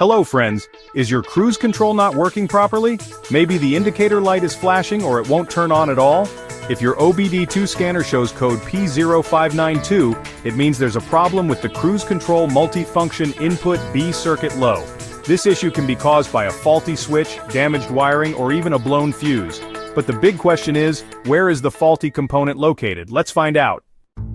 Hello friends, is your cruise control not working properly? Maybe the indicator light is flashing or it won't turn on at all? If your obd2 scanner shows code P0592, it means there's a problem with the cruise control multifunction input B circuit low. This issue can be caused by a faulty switch, damaged wiring, or even a blown fuse. But the big question is, where is the faulty component located? Let's find out.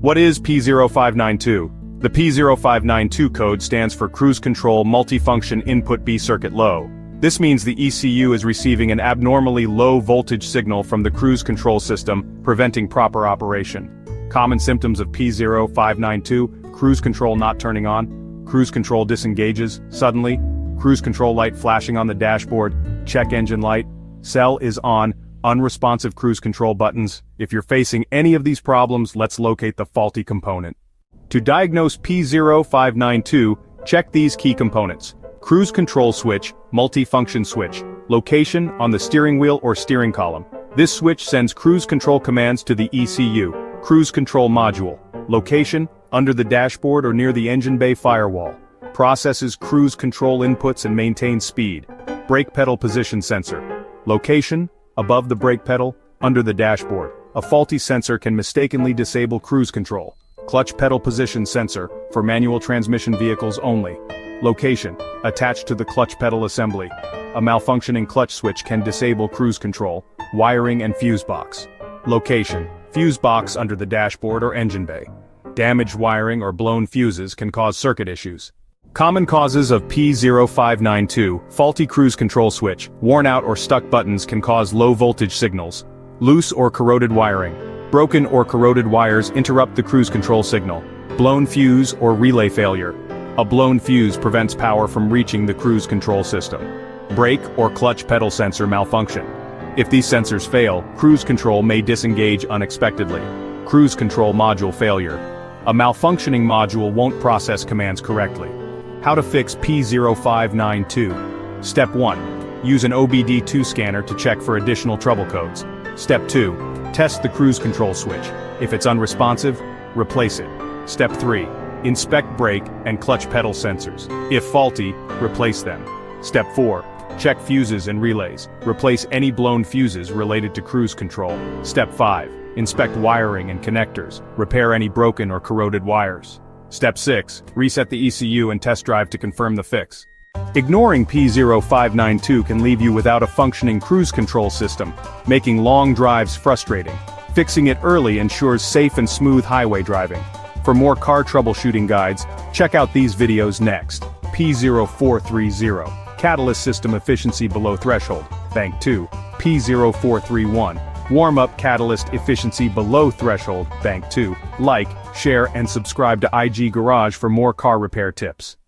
What is P0592? The P0592 code stands for Cruise Control Multifunction Input B Circuit Low. This means the ECU is receiving an abnormally low voltage signal from the cruise control system, preventing proper operation. Common symptoms of P0592: cruise control not turning on, cruise control disengages suddenly, cruise control light flashing on the dashboard, check engine light, cell is on, unresponsive cruise control buttons. If you're facing any of these problems, let's locate the faulty component. To diagnose P0592, check these key components: cruise control switch, multifunction switch, location on the steering wheel or steering column. This switch sends cruise control commands to the ECU, cruise control module. Location, under the dashboard or near the engine bay firewall. Processes cruise control inputs and maintains speed. Brake pedal position sensor. Location, above the brake pedal, under the dashboard. A faulty sensor can mistakenly disable cruise control. Clutch pedal position sensor, for manual transmission vehicles only. Location, attached to the clutch pedal assembly. A malfunctioning clutch switch can disable cruise control. Wiring and fuse box. Location, fuse box under the dashboard or engine bay. Damaged wiring or blown fuses can cause circuit issues. Common causes of P0592: faulty cruise control switch, worn out or stuck buttons can cause low voltage signals. Loose or corroded wiring. Broken or corroded wires interrupt the cruise control signal. Blown fuse or relay failure. A blown fuse prevents power from reaching the cruise control system. Brake or clutch pedal sensor malfunction. If these sensors fail, cruise control may disengage unexpectedly. Cruise control module failure. A malfunctioning module won't process commands correctly. How to fix P0592. Step 1. Use an obd2 scanner to check for additional trouble codes. Step 2. Test the cruise control switch. If it's unresponsive, replace it. Step 3. Inspect brake and clutch pedal sensors. If faulty, replace them. Step 4. Check fuses and relays. Replace any blown fuses related to cruise control. Step 5. Inspect wiring and connectors. Repair any broken or corroded wires. Step 6. Reset the ECU and test drive to confirm the fix. Ignoring P0592 can leave you without a functioning cruise control system, making long drives frustrating. Fixing it early ensures safe and smooth highway driving. For more car troubleshooting guides, check out these videos next. P0430. Catalyst system efficiency below threshold. Bank 2. P0431. Warm-up catalyst efficiency below threshold. Bank 2. Like, share, and subscribe to IG Garage for more car repair tips.